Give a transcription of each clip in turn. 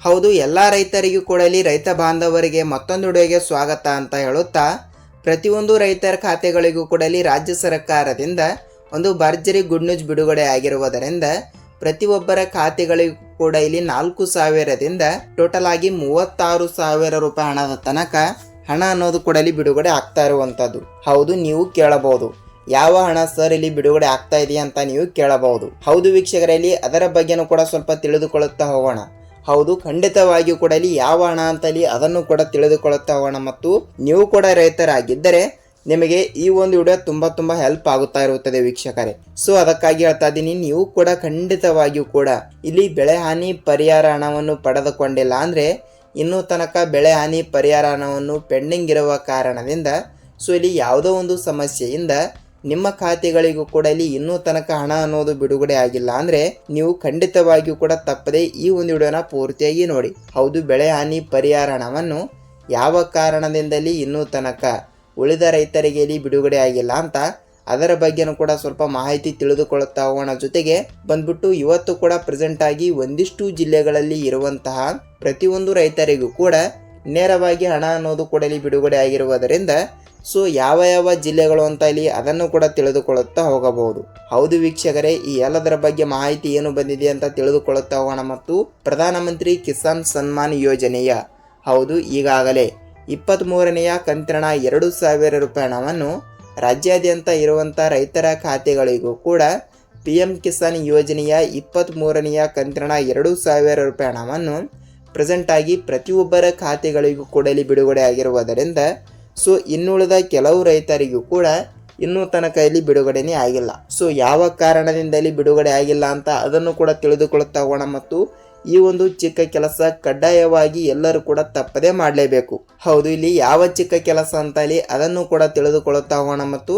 ಹೌದು, ಎಲ್ಲ ರೈತರಿಗೂ ಕೂಡ ರೈತ ಬಾಂಧವರಿಗೆ ಮತ್ತೊಂದು ವಿಡಿಯೋಗೆ ಸ್ವಾಗತ ಅಂತ ಹೇಳುತ್ತಾ, ಪ್ರತಿಯೊಂದು ರೈತರ ಖಾತೆಗಳಿಗೂ ಕೂಡ ರಾಜ್ಯ ಸರ್ಕಾರದಿಂದ ಒಂದು ಭರ್ಜರಿ ಗುಡ್ ನ್ಯೂಸ್ ಬಿಡುಗಡೆ ಆಗಿರುವುದರಿಂದ ಪ್ರತಿಯೊಬ್ಬರ ಖಾತೆಗಳಿಗೂ ಕೂಡ 4,000ದಿಂದ ಟೋಟಲ್ ಆಗಿ 36,000 ರೂಪಾಯಿ ಹಣದ ತನಕ ಹಣ ಅನ್ನೋದು ಕೂಡ ಬಿಡುಗಡೆ ಆಗ್ತಾ ಇರುವಂಥದ್ದು. ಹೌದು, ನೀವು ಕೇಳಬಹುದು ಯಾವ ಹಣ ಸರ್ ಇಲ್ಲಿ ಬಿಡುಗಡೆ ಆಗ್ತಾ ಇದೆಯಾ ಅಂತ ನೀವು ಕೇಳಬಹುದು. ಹೌದು ವೀಕ್ಷಕರಲ್ಲಿ, ಅದರ ಬಗ್ಗೆನೂ ಕೂಡ ಸ್ವಲ್ಪ ತಿಳಿದುಕೊಳ್ಳುತ್ತಾ ಹೋಗೋಣ. ಹೌದು, ಖಂಡಿತವಾಗಿಯೂ ಕೂಡ ಯಾವ ಹಣ ಅಂತಲ್ಲಿ ಅದನ್ನು ಕೂಡ ತಿಳಿದುಕೊಳ್ಳುತ್ತಾ ಹೋಗೋಣ. ಮತ್ತು ನೀವು ಕೂಡ ರೈತರಾಗಿದ್ದರೆ ನಿಮಗೆ ಈ ಒಂದು ವಿಡಿಯೋ ತುಂಬಾ ಹೆಲ್ಪ್ ಆಗುತ್ತಾ ಇರುತ್ತದೆ ವೀಕ್ಷಕರೇ. ಸೊ ಅದಕ್ಕಾಗಿ ಹೇಳ್ತಾ ಇದ್ದೀನಿ, ನೀವು ಕೂಡ ಖಂಡಿತವಾಗಿಯೂ ಕೂಡ ಇಲ್ಲಿ ಬೆಳೆ ಹಾನಿ ಪರಿಹಾರ ಹಣವನ್ನು ಪಡೆದುಕೊಂಡಿಲ್ಲ ಅಂದ್ರೆ ಇನ್ನೂ ತನಕ ಬೆಳೆ ಹಾನಿ ಪರಿಹಾರ ಹಣವನ್ನು ಪೆಂಡಿಂಗ್ ಇರುವ ಕಾರಣದಿಂದ ಸೊ ಇಲ್ಲಿ ಯಾವುದೋ ಒಂದು ಸಮಸ್ಯೆಯಿಂದ ನಿಮ್ಮ ಖಾತೆಗಳಿಗೂ ಕೂಡ ಇನ್ನೂ ತನಕ ಹಣ ಅನ್ನೋದು ಬಿಡುಗಡೆ ಆಗಿಲ್ಲ ಅಂದ್ರೆ ನೀವು ಖಂಡಿತವಾಗಿಯೂ ಕೂಡ ತಪ್ಪದೆ ಈ ಒಂದು ವಿಡಿಯೋನ ಪೂರ್ತಿಯಾಗಿ ನೋಡಿ. ಹೌದು, ಬೆಳೆ ಹಾನಿ ಪರಿಹಾರ ಹಣವನ್ನು ಯಾವ ಕಾರಣದಿಂದಲೇ ಇನ್ನೂ ತನಕ ಉಳಿದ ರೈತರಿಗೆ ಬಿಡುಗಡೆ ಆಗಿಲ್ಲ ಅಂತ ಅದರ ಬಗ್ಗೆನೂ ಕೂಡ ಸ್ವಲ್ಪ ಮಾಹಿತಿ ತಿಳಿದುಕೊಳ್ಳುತ್ತಾ ಹೋಗೋಣ. ಜೊತೆಗೆ ಬಂದ್ಬಿಟ್ಟು ಇವತ್ತು ಕೂಡ ಪ್ರೆಸೆಂಟ್ ಆಗಿ ಒಂದಿಷ್ಟು ಜಿಲ್ಲೆಗಳಲ್ಲಿ ಇರುವಂತಹ ಪ್ರತಿಯೊಂದು ರೈತರಿಗೂ ಕೂಡ ನೇರವಾಗಿ ಹಣ ಅನ್ನೋದು ಕೂಡ ಬಿಡುಗಡೆ ಆಗಿರುವುದರಿಂದ ಸೊ ಯಾವ ಜಿಲ್ಲೆಗಳು ಅಂತ ಇಲ್ಲಿ ಅದನ್ನು ಕೂಡ ತಿಳಿದುಕೊಳ್ಳುತ್ತಾ ಹೋಗಬಹುದು. ಹೌದು ವೀಕ್ಷಕರೇ, ಈ ಎಲ್ಲದರ ಬಗ್ಗೆ ಮಾಹಿತಿ ಏನು ಬಂದಿದೆ ಅಂತ ತಿಳಿದುಕೊಳ್ಳುತ್ತಾ ಹೋಗೋಣ. ಮತ್ತು ಪ್ರಧಾನಮಂತ್ರಿ ಕಿಸಾನ್ ಸನ್ಮಾನ್ ಯೋಜನೆಯ ಹೌದು ಈಗಾಗಲೇ 23ನೆಯ ಕಂತಿನ 2,000 ರೂಪಾಯಿ ಹಣವನ್ನು ರಾಜ್ಯಾದ್ಯಂತ ಇರುವಂಥ ರೈತರ ಖಾತೆಗಳಿಗೂ ಕೂಡ PM ಕಿಸಾನ್ ಯೋಜನೆಯ 23ನೆಯ ಕಂತಿನ 2,000 ರೂಪಾಯಿ ಹಣವನ್ನು ಪ್ರೆಸೆಂಟ್ ಆಗಿ ಪ್ರತಿಯೊಬ್ಬರ ಖಾತೆಗಳಿಗೂ ಕೂಡ ಬಿಡುಗಡೆ ಆಗಿರುವುದರಿಂದ ಸೊ ಇನ್ನುಳಿದ ಕೆಲವು ರೈತರಿಗೂ ಕೂಡ ಇನ್ನೂ ತನಕ ಇಲ್ಲಿ ಬಿಡುಗಡೆನೇ ಆಗಿಲ್ಲ. ಸೊ ಯಾವ ಕಾರಣದಿಂದ ಇಲ್ಲಿ ಬಿಡುಗಡೆ ಆಗಿಲ್ಲ ಅಂತ ಅದನ್ನು ಕೂಡ ತಿಳಿದುಕೊಳ್ಳುತ್ತಾ ಹೋಗೋಣ. ಮತ್ತು ಈ ಒಂದು ಚಿಕ್ಕ ಕೆಲಸ ಕಡ್ಡಾಯವಾಗಿ ಎಲ್ಲರೂ ಕೂಡ ತಪ್ಪದೇ ಮಾಡಲೇಬೇಕು. ಹೌದು, ಇಲ್ಲಿ ಯಾವ ಚಿಕ್ಕ ಕೆಲಸ ಅಂತ ಇಲ್ಲಿ ಅದನ್ನು ಕೂಡ ತಿಳಿದುಕೊಳ್ಳುತ್ತಾ ಹೋಗೋಣ. ಮತ್ತು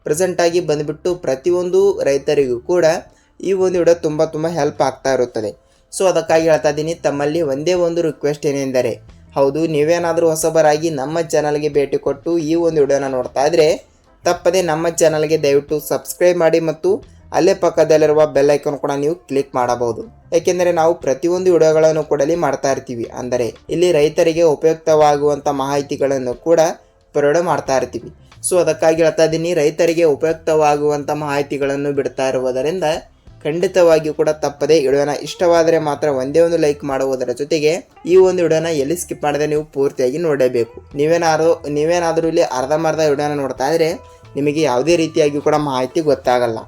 ಪ್ರೆಸೆಂಟ್ ಆಗಿ ಬಂದ್ಬಿಟ್ಟು ಪ್ರತಿಯೊಂದು ರೈತರಿಗೂ ಕೂಡ ಈ ಒಂದು ವಿಡಿಯೋ ತುಂಬ ಹೆಲ್ಪ್ ಆಗ್ತಾ ಇರುತ್ತದೆ. ಸೊ ಅದಕ್ಕಾಗಿ ಹೇಳ್ತಾ ಇದ್ದೀನಿ, ತಮ್ಮಲ್ಲಿ ಒಂದೇ ಒಂದು ರಿಕ್ವೆಸ್ಟ್ ಏನೆಂದರೆ, ಹೌದು ನೀವೇನಾದರೂ ಹೊಸಬರಾಗಿ ನಮ್ಮ ಚಾನಲ್ಗೆ ಭೇಟಿ ಕೊಟ್ಟು ಈ ಒಂದು ವಿಡಿಯೋನ ನೋಡ್ತಾ ಇದ್ರೆ ತಪ್ಪದೆ ನಮ್ಮ ಚಾನಲ್ಗೆ ದಯವಿಟ್ಟು ಸಬ್ಸ್ಕ್ರೈಬ್ ಮಾಡಿ ಮತ್ತು ಅಲ್ಲೇ ಪಕ್ಕದಲ್ಲಿರುವ ಬೆಲ್ ಐಕಾನ್ ಕೂಡ ನೀವು ಕ್ಲಿಕ್ ಮಾಡಬಹುದು. ಏಕೆಂದರೆ ನಾವು ಪ್ರತಿಯೊಂದು ವಿಡಿಯೋಗಳನ್ನು ಕೂಡ ಮಾಡ್ತಾ ಇರ್ತೀವಿ. ಅಂದರೆ ಇಲ್ಲಿ ರೈತರಿಗೆ ಉಪಯುಕ್ತವಾಗುವಂಥ ಮಾಹಿತಿಗಳನ್ನು ಕೂಡ ಪ್ರೊವೈಡ್ ಮಾಡ್ತಾ ಇರ್ತೀವಿ. ಸೊ ಅದಕ್ಕಾಗಿ ಹೇಳ್ತಾ ಇದ್ದೀನಿ, ರೈತರಿಗೆ ಉಪಯುಕ್ತವಾಗುವಂಥ ಮಾಹಿತಿಗಳನ್ನು ಬಿಡ್ತಾ ಇರುವುದರಿಂದ ಖಂಡಿತವಾಗಿಯೂ ಕೂಡ ತಪ್ಪದೆ ವಿಡಿಯೋನ ಇಷ್ಟವಾದರೆ ಮಾತ್ರ ಒಂದೇ ಒಂದು ಲೈಕ್ ಮಾಡುವುದರ ಜೊತೆಗೆ ಈ ಒಂದು ವಿಡಿಯೋನ ಎಲ್ಲಿ ಸ್ಕಿಪ್ ಮಾಡದೆ ನೀವು ಪೂರ್ತಿಯಾಗಿ ನೋಡಬೇಕು. ನೀವೇನಾದರೂ ಇಲ್ಲಿ ಅರ್ಧಂಬರ್ಧ ವಿಡಿಯೋನ ನೋಡ್ತಾ ಇದ್ರೆ ನಿಮಗೆ ಯಾವುದೇ ರೀತಿಯಾಗಿ ಕೂಡ ಮಾಹಿತಿ ಗೊತ್ತಾಗಲ್ಲ.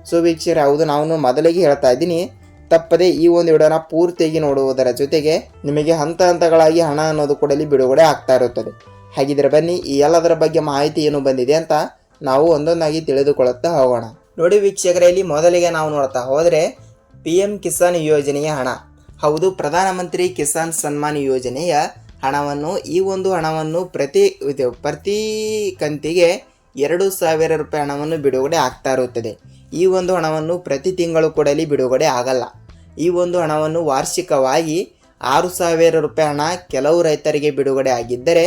ಸೊ ವೀಕ್ಷಕರೇ, ಹೌದು ನಾನು ಮೊದಲಿಗೆ ಹೇಳ್ತಾ ಇದ್ದೀನಿ, ತಪ್ಪದೆ ಈ ಒಂದು ವಿಡಿಯೋನ ಪೂರ್ತಿಯಾಗಿ ನೋಡುವುದರ ಜೊತೆಗೆ ನಿಮಗೆ ಹಂತಗಳಾಗಿ ಹಣ ಅನ್ನೋದು ಕೂಡ ಬಿಡುಗಡೆ ಆಗ್ತಾ ಇರುತ್ತದೆ. ಹಾಗಿದ್ರೆ ಬನ್ನಿ ಈ ಎಲ್ಲದರ ಬಗ್ಗೆ ಮಾಹಿತಿ ಏನು ಬಂದಿದೆ ಅಂತ ನಾವು ಒಂದೊಂದಾಗಿ ತಿಳಿದುಕೊಳ್ಳುತ್ತಾ ಹೋಗೋಣ. ನೋಡಿ ವೀಕ್ಷಕರಲ್ಲಿ, ಮೊದಲಿಗೆ ನಾವು ನೋಡ್ತಾ ಹೋದರೆ PM ಕಿಸಾನ್ ಯೋಜನೆಯ ಹಣ. ಹೌದು, ಪ್ರಧಾನಮಂತ್ರಿ ಕಿಸಾನ್ ಸನ್ಮಾನ್ ಯೋಜನೆಯ ಹಣವನ್ನು ಈ ಒಂದು ಹಣವನ್ನು ಪ್ರತಿ ಕಂತಿಗೆ 2,000 ರೂಪಾಯಿ ಹಣವನ್ನು ಬಿಡುಗಡೆ ಆಗ್ತಾ ಇರುತ್ತದೆ. ಈ ಒಂದು ಹಣವನ್ನು ಪ್ರತಿ ತಿಂಗಳು ಕೂಡ ಬಿಡುಗಡೆ ಆಗಲ್ಲ. ಈ ಒಂದು ಹಣವನ್ನು ವಾರ್ಷಿಕವಾಗಿ 6,000 ರೂಪಾಯಿ ಹಣ ಕೆಲವು ರೈತರಿಗೆ ಬಿಡುಗಡೆ ಆಗಿದ್ದರೆ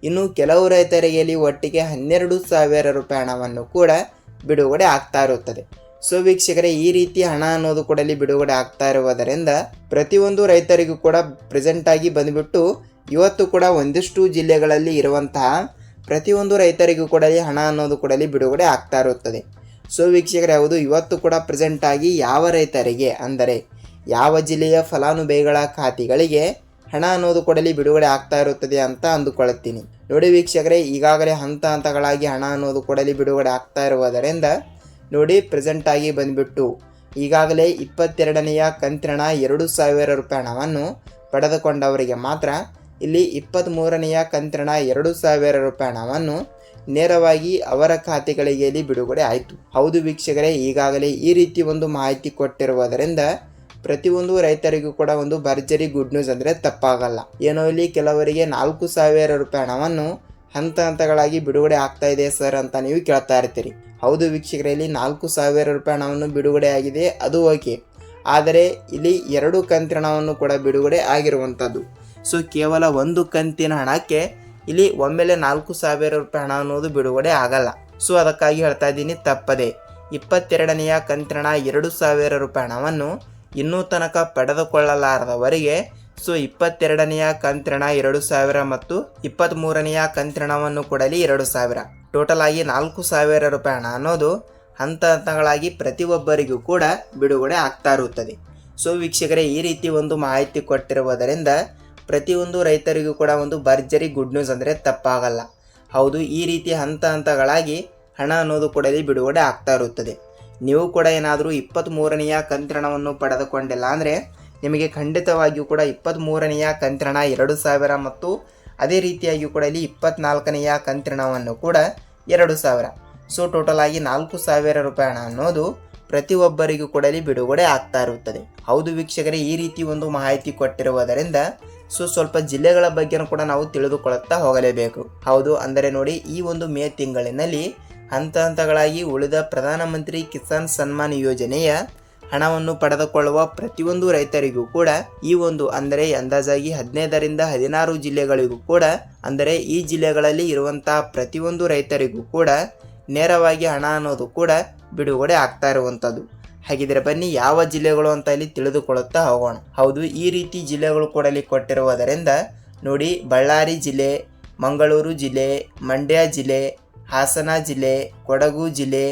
ಇನ್ನು ಕೆಲವು ರೈತರಿಗೆ ಒಟ್ಟಿಗೆ 12,000 ರೂಪಾಯಿ ಹಣವನ್ನು ಕೂಡ ಬಿಡುಗಡೆ ಆಗ್ತಾ ಇರುತ್ತದೆ. ಸೊ ವೀಕ್ಷಕರೇ, ಈ ರೀತಿ ಹಣ ಅನ್ನೋದು ಕೂಡ ಬಿಡುಗಡೆ ಆಗ್ತಾ ಇರುವುದರಿಂದ ಪ್ರತಿಯೊಂದು ರೈತರಿಗೂ ಕೂಡ ಪ್ರೆಸೆಂಟ್ ಆಗಿ ಬಂದ್ಬಿಟ್ಟು ಇವತ್ತು ಕೂಡ ಒಂದಿಷ್ಟು ಜಿಲ್ಲೆಗಳಲ್ಲಿ ಇರುವಂತಹ ಪ್ರತಿಯೊಂದು ರೈತರಿಗೂ ಕೂಡ ಹಣ ಅನ್ನೋದು ಕೂಡ ಬಿಡುಗಡೆ ಆಗ್ತಾ ಇರುತ್ತದೆ. ಸೊ ವೀಕ್ಷಕರೇ, ಹೌದು ಇವತ್ತು ಕೂಡ ಪ್ರೆಸೆಂಟ್ ಆಗಿ ಯಾವ ರೈತರಿಗೆ ಅಂದರೆ ಯಾವ ಜಿಲ್ಲೆಯ ಫಲಾನುಭವಿಗಳ ಖಾತೆಗಳಿಗೆ ಹಣ ಅನ್ನೋದು ಕೂಡ ಬಿಡುಗಡೆ ಆಗ್ತಾ ಇರುತ್ತದೆ ಅಂತ ಅಂದುಕೊಳ್ಳುತ್ತೀನಿ. ನೋಡಿ ವೀಕ್ಷಕರೇ, ಈಗಾಗಲೇ ಹಂತಗಳಾಗಿ ಹಣ ಅನ್ನೋದು ಕೂಡ ಬಿಡುಗಡೆ ಆಗ್ತಾ ಇರುವುದರಿಂದ ನೋಡಿ ಪ್ರೆಸೆಂಟ್ ಆಗಿ ಬಂದ್ಬಿಟ್ಟು ಈಗಾಗಲೇ 22ನೆಯ ಕಂತಿನ 2,000 ರೂಪಾಯಿ ಹಣವನ್ನು ಪಡೆದುಕೊಂಡವರಿಗೆ ಮಾತ್ರ ಇಲ್ಲಿ 23ನೆಯ ಕಂತಿನ 2,000 ರೂಪಾಯಿ ಹಣವನ್ನು ನೇರವಾಗಿ ಅವರ ಖಾತೆಗಳಿಗೆ ಬಿಡುಗಡೆ ಆಯಿತು. ಹೌದು ವೀಕ್ಷಕರೇ, ಈಗಾಗಲೇ ಈ ರೀತಿ ಒಂದು ಮಾಹಿತಿ ಕೊಟ್ಟಿರುವುದರಿಂದ ಪ್ರತಿಯೊಂದು ರೈತರಿಗೂ ಕೂಡ ಒಂದು ಭರ್ಜರಿ ಗುಡ್ ನ್ಯೂಸ್ ಅಂದರೆ ತಪ್ಪಾಗಲ್ಲ. ಏನೋ ಇಲ್ಲಿ ಕೆಲವರಿಗೆ 4,000 ರೂಪಾಯಿ ಹಣವನ್ನು ಹಂತಗಳಾಗಿ ಬಿಡುಗಡೆ ಆಗ್ತಾ ಇದೆ ಸರ್ ಅಂತ ನೀವು ಕೇಳ್ತಾ ಇರ್ತೀರಿ. ಹೌದು ವೀಕ್ಷಕರಲ್ಲಿ, 4,000 ರೂಪಾಯಿ ಹಣವನ್ನು ಬಿಡುಗಡೆ ಆಗಿದೆ, ಅದು ಓಕೆ. ಆದರೆ ಇಲ್ಲಿ 2 ಕಂತಿನ ಹಣವನ್ನು ಕೂಡ ಬಿಡುಗಡೆ ಆಗಿರುವಂಥದ್ದು. ಸೊ ಕೇವಲ ಒಂದು ಕಂತಿನ ಹಣಕ್ಕೆ ಇಲ್ಲಿ ಒಮ್ಮೆಲೆ 4,000 ರೂಪಾಯಿ ಹಣ ಅನ್ನೋದು ಬಿಡುಗಡೆ ಆಗಲ್ಲ. ಸೊ ಅದಕ್ಕಾಗಿ ಹೇಳ್ತಾ ಇದ್ದೀನಿ, ತಪ್ಪದೆ 22ನೆಯ ಕಂತಿನ 2,000 ರೂಪಾಯಿ ಹಣವನ್ನು ಇನ್ನೂ ತನಕ ಪಡೆದುಕೊಳ್ಳಲಾರದವರಿಗೆ ಸೊ 22ನೆಯ ಕಂತಿನ 2,000 ಮತ್ತು 23ನೆಯ ಕಂತಿನವನ್ನು ಕೊಡಲಿ 2,000, ಟೋಟಲ್ ಆಗಿ 4,000 ರೂಪಾಯಿ ಹಣ ಅನ್ನೋದು ಹಂತ ಹಂತಗಳಾಗಿ ಪ್ರತಿಯೊಬ್ಬರಿಗೂ ಕೂಡ ಬಿಡುಗಡೆ ಆಗ್ತಾ ಇರುತ್ತದೆ. ಸೊ ವೀಕ್ಷಕರೇ, ಈ ರೀತಿ ಒಂದು ಮಾಹಿತಿ ಕೊಟ್ಟಿರುವುದರಿಂದ ಪ್ರತಿಯೊಂದು ರೈತರಿಗೂ ಕೂಡ ಒಂದು ಭರ್ಜರಿ ಗುಡ್ ನ್ಯೂಸ್ ಅಂದರೆ ತಪ್ಪಾಗಲ್ಲ. ಹೌದು, ಈ ರೀತಿ ಹಂತ ಹಂತಗಳಾಗಿ ಹಣ ಅನ್ನೋದು ಕೂಡ ಬಿಡುಗಡೆ ಆಗ್ತಾ ಇರುತ್ತದೆ. ನೀವು ಕೂಡ ಏನಾದರೂ 23ನೆಯ ಕಂತಿನವನ್ನು ಪಡೆದುಕೊಂಡಿಲ್ಲ ಅಂದರೆ ನಿಮಗೆ ಖಂಡಿತವಾಗಿಯೂ ಕೂಡ 23ನೆಯ ಕಂತಿನ 2,000 ಮತ್ತು ಅದೇ ರೀತಿಯಾಗಿ ಕೂಡ ಇಲ್ಲಿ 24ನೆಯ ಕಂತಿನವನ್ನು ಕೂಡ 2,000, ಸೊ ಟೋಟಲ್ ಆಗಿ 4,000 ರೂಪಾಯಿ ಹಣ ಅನ್ನೋದು ಪ್ರತಿಯೊಬ್ಬರಿಗೂ ಕೂಡ ಇಲ್ಲಿ ಬಿಡುಗಡೆ ಆಗ್ತಾ ಇರುತ್ತದೆ. ಹೌದು ವೀಕ್ಷಕರೇ, ಈ ರೀತಿ ಒಂದು ಮಾಹಿತಿ ಕೊಟ್ಟಿರುವುದರಿಂದ ಸೊ ಸ್ವಲ್ಪ ಜಿಲ್ಲೆಗಳ ಬಗ್ಗೆನೂ ಕೂಡ ನಾವು ತಿಳಿದುಕೊಳ್ಳುತ್ತಾ ಹೋಗಲೇಬೇಕು. ಹೌದು, ಅಂದರೆ ನೋಡಿ, ಈ ಒಂದು ಮೇ ತಿಂಗಳಿನಲ್ಲಿ ಹಂತ ಹಂತಗಳಾಗಿ ಉಳಿದ ಪ್ರಧಾನಮಂತ್ರಿ ಕಿಸಾನ್ ಸನ್ಮಾನ್ ಯೋಜನೆಯ ಹಣವನ್ನು ಪಡೆದುಕೊಳ್ಳುವ ಪ್ರತಿಯೊಂದು ರೈತರಿಗೂ ಕೂಡ ಈ ಒಂದು ಅಂದರೆ ಅಂದಾಜಾಗಿ 15ರಿಂದ 16 ಜಿಲ್ಲೆಗಳಿಗೂ ಕೂಡ ಅಂದರೆ ಈ ಜಿಲ್ಲೆಗಳಲ್ಲಿ ಇರುವಂತಹ ಪ್ರತಿಯೊಂದು ರೈತರಿಗೂ ಕೂಡ ನೇರವಾಗಿ ಹಣ ಅನ್ನೋದು ಕೂಡ ಬಿಡುಗಡೆ ಆಗ್ತಾ ಇರುವಂಥದ್ದು. ಹಾಗಿದ್ರೆ ಬನ್ನಿ ಯಾವ ಜಿಲ್ಲೆಗಳು ಅಂತ ಇಲ್ಲಿ ತಿಳಿದುಕೊಳ್ಳುತ್ತಾ ಹೋಗೋಣ. ಹೌದು, ಈ ರೀತಿ ಜಿಲ್ಲೆಗಳು ಕೂಡ ಇಲ್ಲಿ ಕೊಟ್ಟಿರುವುದರಿಂದ ನೋಡಿ, ಬಳ್ಳಾರಿ ಜಿಲ್ಲೆ, ಮಂಗಳೂರು ಜಿಲ್ಲೆ, ಮಂಡ್ಯ ಜಿಲ್ಲೆ, ಹಾಸನ ಜಿಲ್ಲೆ, ಕೊಡಗು ಜಿಲ್ಲೆ,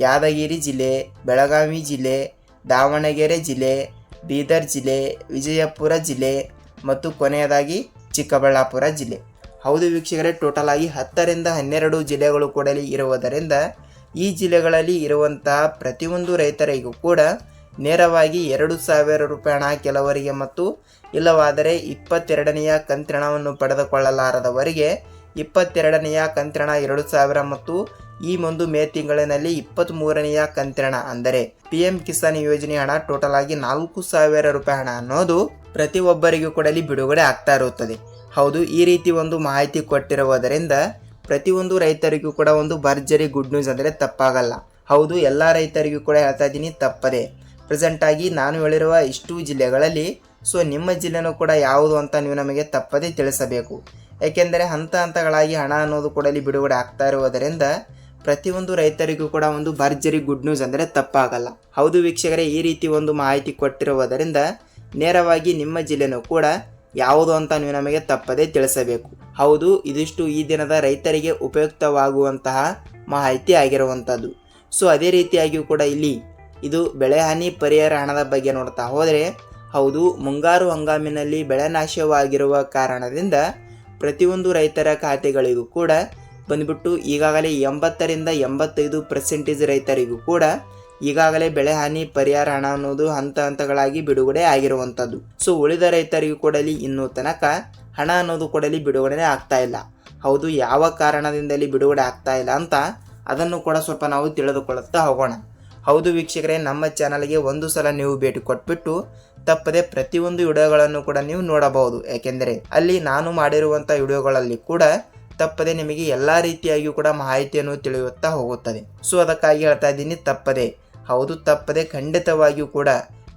ಯಾದಗಿರಿ ಜಿಲ್ಲೆ, ಬೆಳಗಾವಿ ಜಿಲ್ಲೆ, ದಾವಣಗೆರೆ ಜಿಲ್ಲೆ, ಬೀದರ್ ಜಿಲ್ಲೆ, ವಿಜಯಪುರ ಜಿಲ್ಲೆ ಮತ್ತು ಕೊನೆಯದಾಗಿ ಚಿಕ್ಕಬಳ್ಳಾಪುರ ಜಿಲ್ಲೆ. ಹೌದು ವೀಕ್ಷಕರೇ, ಟೋಟಲ್ ಆಗಿ 10ರಿಂದ 12 ಜಿಲ್ಲೆಗಳು ಕೂಡ ಇರುವುದರಿಂದ ಈ ಜಿಲ್ಲೆಗಳಲ್ಲಿ ಇರುವಂತಹ ಪ್ರತಿಯೊಂದು ರೈತರಿಗೂ ಕೂಡ ನೇರವಾಗಿ 2,000 ರೂಪಾಯಿ ಹಣ ಕೆಲವರಿಗೆ ಮತ್ತು ಇಲ್ಲವಾದರೆ 22ನೆಯ ಕಂತಿನವನ್ನು ಪಡೆದುಕೊಳ್ಳಲಾರದವರಿಗೆ 22ನೆಯ ಕಂತಿನ 2,000 ಮತ್ತು ಈ ಒಂದು ಮೇ ತಿಂಗಳಿನಲ್ಲಿ 23ನೆಯ ಕಂತಿನ ಅಂದರೆ PM ಕಿಸಾನ್ ಯೋಜನೆ ಹಣ ಟೋಟಲ್ ಆಗಿ 4,000 ರೂಪಾಯಿ ಹಣ ಅನ್ನೋದು ಪ್ರತಿಯೊಬ್ಬರಿಗೂ ಕೂಡ ಬಿಡುಗಡೆ ಆಗ್ತಾ ಇರುತ್ತದೆ. ಹೌದು, ಈ ರೀತಿ ಒಂದು ಮಾಹಿತಿ ಕೊಟ್ಟಿರುವುದರಿಂದ ಪ್ರತಿಯೊಂದು ರೈತರಿಗೂ ಕೂಡ ಒಂದು ಭರ್ಜರಿ ಗುಡ್ ನ್ಯೂಸ್ ಅಂದರೆ ತಪ್ಪಾಗಲ್ಲ. ಹೌದು, ಎಲ್ಲ ರೈತರಿಗೂ ಕೂಡ ಹೇಳ್ತಾ ಇದ್ದೀನಿ, ತಪ್ಪದೆ ಪ್ರೆಸೆಂಟ್ ಆಗಿ ನಾನು ಹೇಳಿರುವ ಇಷ್ಟು ಜಿಲ್ಲೆಗಳಲ್ಲಿ ಸೊ ನಿಮ್ಮ ಜಿಲ್ಲೆನೂ ಕೂಡ ಯಾವುದು ಅಂತ ನೀವು ನಮಗೆ ತಪ್ಪದೆ ತಿಳಿಸಬೇಕು. ಏಕೆಂದರೆ ಹಂತ ಹಂತಗಳಾಗಿ ಹಣ ಅನ್ನೋದು ಕೂಡ ಬಿಡುಗಡೆ ಆಗ್ತಾ ಇರುವುದರಿಂದ ಪ್ರತಿಯೊಂದು ರೈತರಿಗೂ ಕೂಡ ಒಂದು ಭರ್ಜರಿ ಗುಡ್ ನ್ಯೂಸ್ ಅಂದರೆ ತಪ್ಪಾಗಲ್ಲ. ಹೌದು ವೀಕ್ಷಕರೇ, ಈ ರೀತಿ ಒಂದು ಮಾಹಿತಿ ಕೊಟ್ಟಿರುವುದರಿಂದ ನೇರವಾಗಿ ನಿಮ್ಮ ಜಿಲ್ಲೆನೂ ಕೂಡ ಯಾವುದು ಅಂತ ನೀವು ನಮಗೆ ತಪ್ಪದೇ ತಿಳಿಸಬೇಕು. ಹೌದು, ಇದಿಷ್ಟು ಈ ದಿನದ ರೈತರಿಗೆ ಉಪಯುಕ್ತವಾಗುವಂತಹ ಮಾಹಿತಿ ಆಗಿರುವಂಥದ್ದು. ಸೊ ಅದೇ ರೀತಿಯಾಗಿಯೂ ಕೂಡ ಇಲ್ಲಿ ಇದು ಬೆಳೆಹಾನಿ ಪರಿಹಾರ ಹಣದ ಬಗ್ಗೆ ನೋಡ್ತಾ ಹೋದರೆ, ಹೌದು, ಮುಂಗಾರು ಹಂಗಾಮಿನಲ್ಲಿ ಬೆಳೆ ನಾಶವಾಗಿರುವ ಕಾರಣದಿಂದ ಪ್ರತಿಯೊಂದು ರೈತರ ಖಾತೆಗಳಿಗೂ ಕೂಡ ಬಂದ್ಬಿಟ್ಟು ಈಗಾಗಲೇ 80ರಿಂದ 85% ರೈತರಿಗೂ ಕೂಡ ಈಗಾಗಲೇ ಬೆಳೆ ಹಾನಿ ಪರಿಹಾರ ಹಣ ಅನ್ನೋದು ಹಂತ ಹಂತಗಳಾಗಿ ಬಿಡುಗಡೆ ಆಗಿರುವಂಥದ್ದು. ಸೊ ಉಳಿದ ರೈತರಿಗೂ ಕೂಡ ಇನ್ನೂ ತನಕ ಹಣ ಅನ್ನೋದು ಕೂಡ ಬಿಡುಗಡೆ ಆಗ್ತಾ ಇಲ್ಲ. ಹೌದು, ಯಾವ ಕಾರಣದಿಂದಲೇ ಬಿಡುಗಡೆ ಆಗ್ತಾ ಇಲ್ಲ ಅಂತ ಅದನ್ನು ಕೂಡ ಸ್ವಲ್ಪ ನಾವು ತಿಳಿದುಕೊಳ್ಳುತ್ತಾ ಹೋಗೋಣ. ಹೌದು ವೀಕ್ಷಕರೇ, ನಮ್ಮ ಚಾನಲ್ಗೆ ಒಂದು ಸಲ ನೀವು ಭೇಟಿ ಕೊಟ್ಬಿಟ್ಟು ತಪ್ಪದೆ ಪ್ರತಿಯೊಂದು ವಿಡಿಯೋಗಳನ್ನು ಕೂಡ ನೀವು ನೋಡಬಹುದು. ಯಾಕೆಂದರೆ ಅಲ್ಲಿ ನಾನು ಮಾಡಿರುವಂಥ ವಿಡಿಯೋಗಳಲ್ಲಿ ಕೂಡ ತಪ್ಪದೆ ನಿಮಗೆ ಎಲ್ಲ ರೀತಿಯಾಗಿಯೂ ಕೂಡ ಮಾಹಿತಿಯನ್ನು ತಿಳಿಯುತ್ತಾ ಹೋಗುತ್ತದೆ. ಸೊ ಅದಕ್ಕಾಗಿ ಹೇಳ್ತಾ ಇದ್ದೀನಿ, ತಪ್ಪದೆ, ಹೌದು ತಪ್ಪದೆ ಖಂಡಿತವಾಗಿಯೂ ಕೂಡ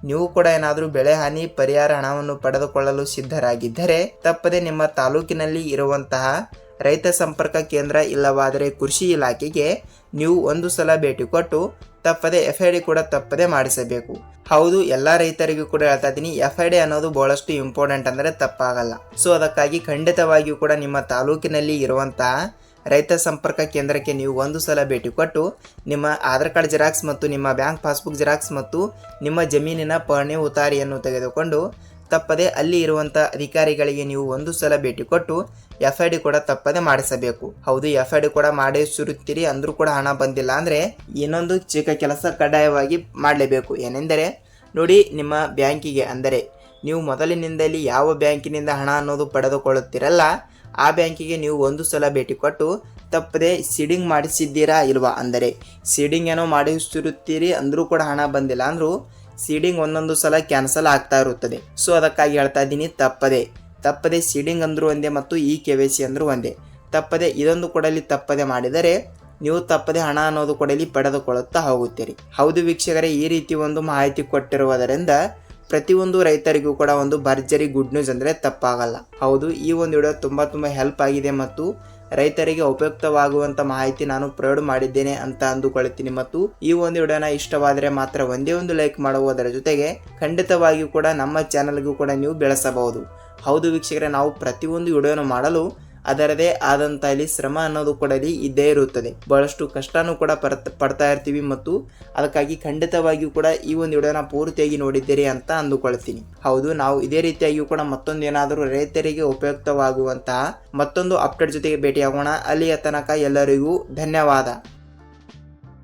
ನೀವು ಕೂಡ ಏನಾದರೂ ಬೆಳೆ ಹಾನಿ ಪರಿಹಾರ ಹಣವನ್ನು ಪಡೆದುಕೊಳ್ಳಲು ಸಿದ್ಧರಾಗಿದ್ದರೆ ತಪ್ಪದೆ ನಿಮ್ಮ ತಾಲೂಕಿನಲ್ಲಿ ಇರುವಂತಹ ರೈತ ಸಂಪರ್ಕ ಕೇಂದ್ರ ಇಲ್ಲವಾದರೆ ಕೃಷಿ ಇಲಾಖೆಗೆ ನೀವು ಒಂದು ಸಲ ಭೇಟಿ ಕೊಟ್ಟು ತಪ್ಪದೆ FID ಕೂಡ ತಪ್ಪದೆ ಮಾಡಿಸಬೇಕು. ಹೌದು, ಎಲ್ಲ ರೈತರಿಗೂ ಕೂಡ ಹೇಳ್ತಾ ಇದ್ದೀನಿ, FID ಅನ್ನೋದು ಬಹಳಷ್ಟು ಇಂಪಾರ್ಟೆಂಟ್ ಅಂದರೆ ತಪ್ಪಾಗಲ್ಲ. ಸೊ ಅದಕ್ಕಾಗಿ ಖಂಡಿತವಾಗಿಯೂ ಕೂಡ ನಿಮ್ಮ ತಾಲೂಕಿನಲ್ಲಿ ಇರುವಂತಹ ರೈತ ಸಂಪರ್ಕ ಕೇಂದ್ರಕ್ಕೆ ನೀವು ಒಂದು ಸಲ ಭೇಟಿ ಕೊಟ್ಟು ನಿಮ್ಮ ಆಧಾರ್ ಕಾರ್ಡ್ ಜೆರಾಕ್ಸ್ ಮತ್ತು ನಿಮ್ಮ ಬ್ಯಾಂಕ್ ಪಾಸ್ಬುಕ್ ಜೆರಾಕ್ಸ್ ಮತ್ತು ನಿಮ್ಮ ಜಮೀನಿನ ಪಹಣಿ ಉತಾರಿಯನ್ನು ತೆಗೆದುಕೊಂಡು ತಪ್ಪದೆ ಅಲ್ಲಿ ಇರುವಂಥ ಅಧಿಕಾರಿಗಳಿಗೆ ನೀವು ಒಂದು ಸಲ ಭೇಟಿ ಕೊಟ್ಟು FID ಕೂಡ ತಪ್ಪದೆ ಮಾಡಿಸಬೇಕು. ಹೌದು, FID ಕೂಡ ಮಾಡಿಸಿರುತ್ತೀರಿ ಅಂದರೂ ಕೂಡ ಹಣ ಬಂದಿಲ್ಲ ಅಂದರೆ ಇನ್ನೊಂದು ಚಿಕ್ಕ ಕೆಲಸ ಕಡ್ಡಾಯವಾಗಿ ಮಾಡಲೇಬೇಕು. ಏನೆಂದರೆ ನೋಡಿ, ನಿಮ್ಮ ಬ್ಯಾಂಕಿಗೆ ಅಂದರೆ ನೀವು ಮೊದಲಿನಿಂದಲೇ ಯಾವ ಬ್ಯಾಂಕಿನಿಂದ ಹಣ ಅನ್ನೋದು ಪಡೆದುಕೊಳ್ಳುತ್ತೀರಲ್ಲ ಆ ಬ್ಯಾಂಕಿಗೆ ನೀವು ಒಂದು ಸಲ ಭೇಟಿ ಕೊಟ್ಟು ತಪ್ಪದೆ ಸೀಡಿಂಗ್ ಮಾಡಿಸಿದ್ದೀರಾ ಇಲ್ವಾ, ಅಂದರೆ ಸೀಡಿಂಗ್ ಏನೋ ಮಾಡಿಸಿರುತ್ತೀರಿ ಅಂದರೂ ಕೂಡ ಹಣ ಬಂದಿಲ್ಲ ಅಂದರೂ ಸೀಡಿಂಗ್ ಒಂದೊಂದು ಸಲ ಕ್ಯಾನ್ಸಲ್ ಆಗ್ತಾ ಇರುತ್ತದೆ. ಸೊ ಅದಕ್ಕಾಗಿ ಹೇಳ್ತಾ ಇದ್ದೀನಿ, ತಪ್ಪದೆ ಸೀಡಿಂಗ್ ಅಂದರೂ ಒಂದೇ ಮತ್ತು KYC ಅಂದರೂ ಒಂದೇ. ತಪ್ಪದೆ ಇದೊಂದು ಕೊಡಲಿ ತಪ್ಪದೆ ಮಾಡಿದರೆ ನೀವು ತಪ್ಪದೆ ಹಣ ಅನ್ನೋದು ಕೊಡಲಿ ಪಡೆದುಕೊಳ್ಳುತ್ತಾ ಹೋಗುತ್ತೀರಿ. ಹೌದು ವೀಕ್ಷಕರೇ, ಈ ರೀತಿ ಒಂದು ಮಾಹಿತಿ ಕೊಟ್ಟಿರುವುದರಿಂದ ಪ್ರತಿಯೊಂದು ರೈತರಿಗೂ ಕೂಡ ಒಂದು ಭರ್ಜರಿ ಗುಡ್ ನ್ಯೂಸ್ ಅಂದರೆ ತಪ್ಪಾಗಲ್ಲ. ಹೌದು, ಈ ಒಂದು ವಿಡಿಯೋ ತುಂಬ ಹೆಲ್ಪ್ ಆಗಿದೆ ಮತ್ತು ರೈತರಿಗೆ ಉಪಯುಕ್ತವಾಗುವಂಥ ಮಾಹಿತಿ ನಾನು ಪ್ರೊವೈಡ್ ಮಾಡಿದ್ದೇನೆ ಅಂತ ಅಂದುಕೊಳ್ತೀನಿ. ಮತ್ತು ಈ ಒಂದು ವಿಡಿಯೋನ ಇಷ್ಟವಾದರೆ ಮಾತ್ರ ಒಂದೇ ಒಂದು ಲೈಕ್ ಮಾಡುವುದರ ಜೊತೆಗೆ ಖಂಡಿತವಾಗಿಯೂ ಕೂಡ ನಮ್ಮ ಚಾನಲ್ಗೂ ಕೂಡ ನೀವು ಬೆಳೆಸಬಹುದು. ಹೌದು ವೀಕ್ಷಕರೇ, ನಾವು ಪ್ರತಿಯೊಂದು ವಿಡಿಯೋನ ಮಾಡಲು ಅದರದೇ ಆದಂಥ ಇಲ್ಲಿ ಶ್ರಮ ಅನ್ನೋದು ಕೂಡ ಇಲ್ಲಿ ಇದ್ದೇ ಇರುತ್ತದೆ. ಬಹಳಷ್ಟು ಕಷ್ಟನೂ ಕೂಡ ಪಡ್ತಾ ಇರ್ತೀವಿ ಮತ್ತು ಅದಕ್ಕಾಗಿ ಖಂಡಿತವಾಗಿಯೂ ಕೂಡ ಈ ಒಂದು ವಿಡಿಯೋನ ಪೂರ್ತಿಯಾಗಿ ನೋಡಿದ್ದೀರಿ ಅಂತ ಅಂದುಕೊಳ್ತೀನಿ. ಹೌದು, ನಾವು ಇದೇ ರೀತಿಯಾಗಿಯೂ ಕೂಡ ಮತ್ತೊಂದು ಏನಾದರೂ ರೈತರಿಗೆ ಉಪಯುಕ್ತವಾಗುವಂತಹ ಮತ್ತೊಂದು ಅಪ್ಡೇಟ್ ಜೊತೆಗೆ ಭೇಟಿಯಾಗೋಣ. ಅಲ್ಲಿಯ ತನಕ ಎಲ್ಲರಿಗೂ ಧನ್ಯವಾದ.